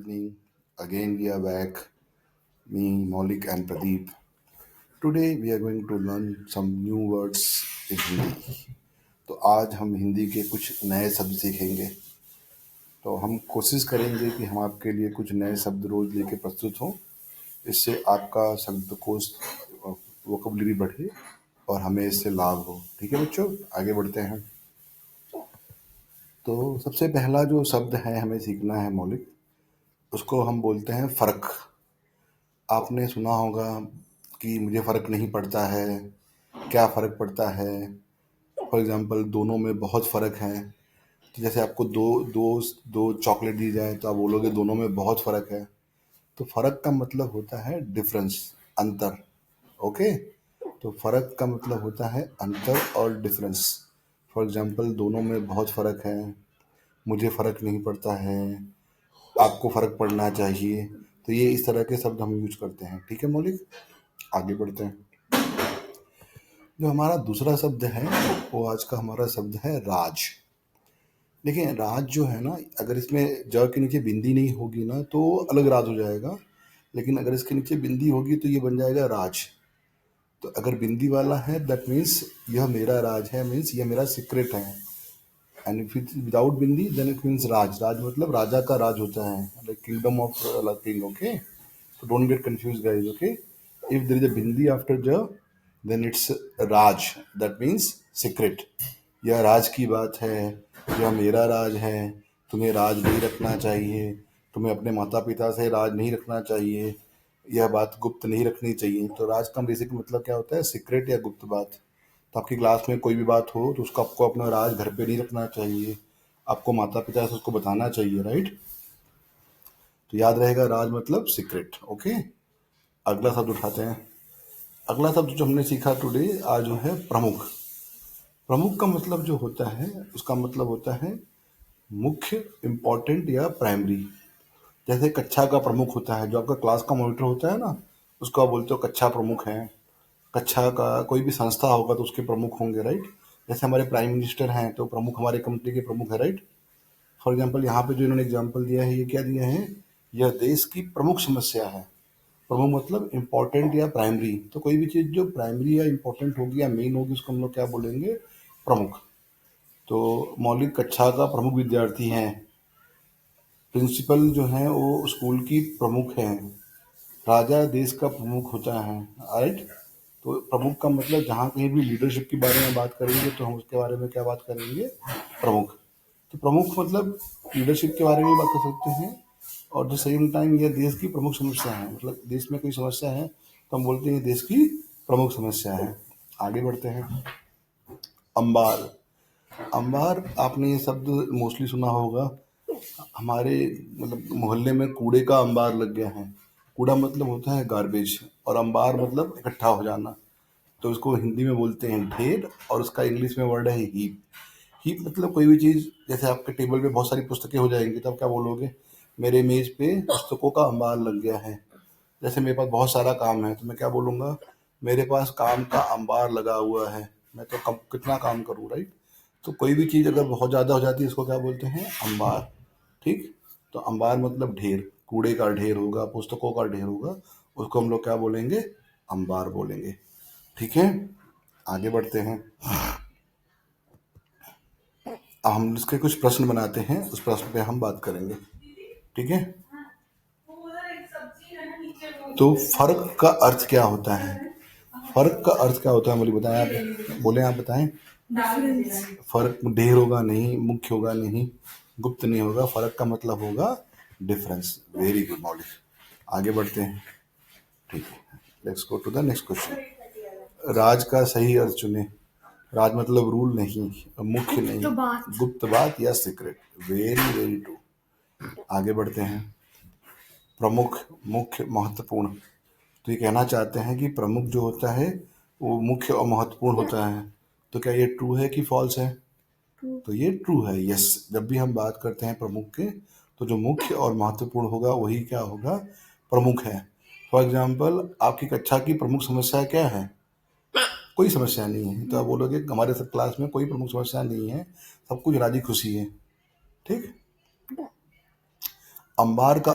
evening. Again, we are back. Me, Maulik, and Pradeep. Today, we are going to learn some new words in Hindi. तो आज हम हिंदी के कुछ नए शब्द सीखेंगे. तो हम कोशिश करेंगे कि हम आपके लिए कुछ नए शब्द रोज लेके प्रस्तुत हों. इससे आपका शब्दकोश वोकैबुलरी बढ़े और हमें इससे लाभ हो. ठीक है बच्चों, आगे बढ़ते हैं. तो सबसे पहला जो शब्द है हमें सीखना है मौलिक, उसको हम बोलते हैं फ़र्क. आपने सुना होगा कि मुझे फ़र्क नहीं पड़ता है. क्या फ़र्क पड़ता है? फॉर एग्जांपल, दोनों में बहुत फ़र्क है. तो जैसे आपको दो चॉकलेट दी जाए तो आप बोलोगे दोनों में बहुत फ़र्क है. तो फ़र्क का मतलब होता है डिफरेंस, अंतर. ओके, तो फ़र्क का मतलब होता है अंतर और डिफरेंस. फॉर एग्जांपल, दोनों में बहुत फ़र्क है, मुझे फ़र्क नहीं पड़ता है, आपको फ़र्क पड़ना चाहिए. तो ये इस तरह के शब्द हम यूज करते हैं. ठीक है मौलिक, आगे बढ़ते हैं. जो हमारा दूसरा शब्द है वो आज का हमारा शब्द है राज. देखिए, राज जो है ना, अगर इसमें ज के नीचे बिंदी नहीं होगी ना तो अलग राज हो जाएगा. लेकिन अगर इसके नीचे बिंदी होगी तो ये बन जाएगा राज. तो अगर बिंदी वाला है दैट मीन्स यह मेरा राज है, मीन्स यह मेरा सीक्रेट है. And if it without bindi then it means raj. राज मतलब राजा का राज होता है, like kingdom of king. Okay, so don't get confused guys. Okay, if there is a bindi after ja, then it's raj, that means secret. यह राज की बात है, यह मेरा राज है, तुम्हें राज नहीं रखना चाहिए, तुम्हें अपने माता पिता से राज नहीं रखना चाहिए, यह बात गुप्त नहीं रखनी चाहिए. तो राज का बेसिक मतलब क्या होता है? सीक्रेट या गुप्त बात. तो आपकी क्लास में कोई भी बात हो तो उसको आपको अपना राज घर पे नहीं रखना चाहिए, आपको माता पिता से उसको बताना चाहिए. राइट, तो याद रहेगा राज मतलब सीक्रेट. ओके, अगला शब्द उठाते हैं. अगला शब्द जो हमने सीखा टुडे आज जो है प्रमुख. प्रमुख का मतलब जो होता है उसका मतलब होता है मुख्य, इम्पोर्टेंट या प्राइमरी. जैसे कक्षा का प्रमुख होता है, जो आपका क्लास का मॉनिटर होता है ना, उसको आप बोलते हो कक्षा प्रमुख है. कक्षा का कोई भी संस्था होगा तो उसके प्रमुख होंगे. राइट, जैसे हमारे प्राइम मिनिस्टर हैं तो प्रमुख हमारे कंट्री के प्रमुख है. राइट, फॉर एग्जाम्पल यहाँ पे जो इन्होंने एग्जाम्पल दिया है, ये क्या दिया है? यह देश की प्रमुख समस्या है. प्रमुख मतलब इम्पोर्टेंट या प्राइमरी. तो कोई भी चीज़ जो प्राइमरी या इम्पोर्टेंट होगी या मेन होगी उसको हम लोग क्या बोलेंगे? प्रमुख. तो मौलिक कक्षा का प्रमुख विद्यार्थी हैं. प्रिंसिपल जो है वो स्कूल की प्रमुख हैं. राजा देश का प्रमुख होता है. राइट, तो प्रमुख का मतलब जहाँ कहीं भी लीडरशिप के बारे में बात करेंगे तो हम उसके बारे में क्या बात करेंगे? प्रमुख. तो प्रमुख मतलब लीडरशिप के बारे में बात कर सकते हैं, और द सेम टाइम यह देश की प्रमुख समस्या है. मतलब देश में कोई समस्या है तो हम बोलते हैं देश की प्रमुख समस्या है. आगे बढ़ते हैं. अंबार. अंबार, आपने ये शब्द मोस्टली सुना होगा. हमारे मतलब मोहल्ले में कूड़े का अंबार लग गया है. कूड़ा मतलब होता है गार्बेज, और अंबार मतलब इकट्ठा हो जाना. तो इसको हिंदी में बोलते हैं ढेर, और उसका इंग्लिश में वर्ड है हीप. हीप मतलब कोई भी चीज़, जैसे आपके टेबल पे बहुत सारी पुस्तकें हो जाएंगी तो आप क्या बोलोगे? मेरे मेज पे पुस्तकों का अंबार लग गया है. जैसे मेरे पास बहुत सारा काम है तो मैं क्या बोलूँगा? मेरे पास काम का अंबार लगा हुआ है. मैं तो कितना काम करूँ. राइट, तो कोई भी चीज़ अगर बहुत ज़्यादा हो जाती है इसको क्या बोलते हैं? अंबार. ठीक, तो अंबार मतलब ढेर. कूड़े का ढेर होगा, पुस्तकों का ढेर होगा, उसको हम लोग क्या बोलेंगे? अंबार बोलेंगे. ठीक है, आगे बढ़ते हैं. अब हम इसके कुछ प्रश्न बनाते हैं, उस प्रश्न पे हम बात करेंगे. ठीक है, तो फर्क का अर्थ क्या होता है? फर्क का अर्थ क्या होता है मुझे बताएं. आप बोले, आप बताएं. फर्क ढेर होगा नहीं, मुख्य होगा नहीं, गुप्त नहीं होगा. फर्क का मतलब होगा डिफरेंस. वेरी गुड मौलिक, आगे बढ़ते हैं. ठीक है, let's go to the next question. राज का सही अर्थ चुने. राज मतलब रूल नहीं, मुख्य नहीं, गुप्त बात या सीक्रेट. Very very true. आगे बढ़ते हैं. प्रमुख, मुख्य, महत्वपूर्ण. तो ये कहना चाहते हैं कि प्रमुख जो होता है वो मुख्य और महत्वपूर्ण होता है. तो क्या ये ट्रू है कि फॉल्स है? तो ये ट्रू है. यस, जब भी हम बात करते हैं प्रमुख के तो जो मुख्य और महत्वपूर्ण होगा वही क्या होगा? प्रमुख है. फॉर एग्जाम्पल, आपकी कक्षा की प्रमुख समस्या क्या है? कोई समस्या नहीं है. तो आप बोलोगे हमारे सब क्लास में कोई प्रमुख समस्या नहीं है, सब कुछ राजी खुशी है. ठीक. अंबार का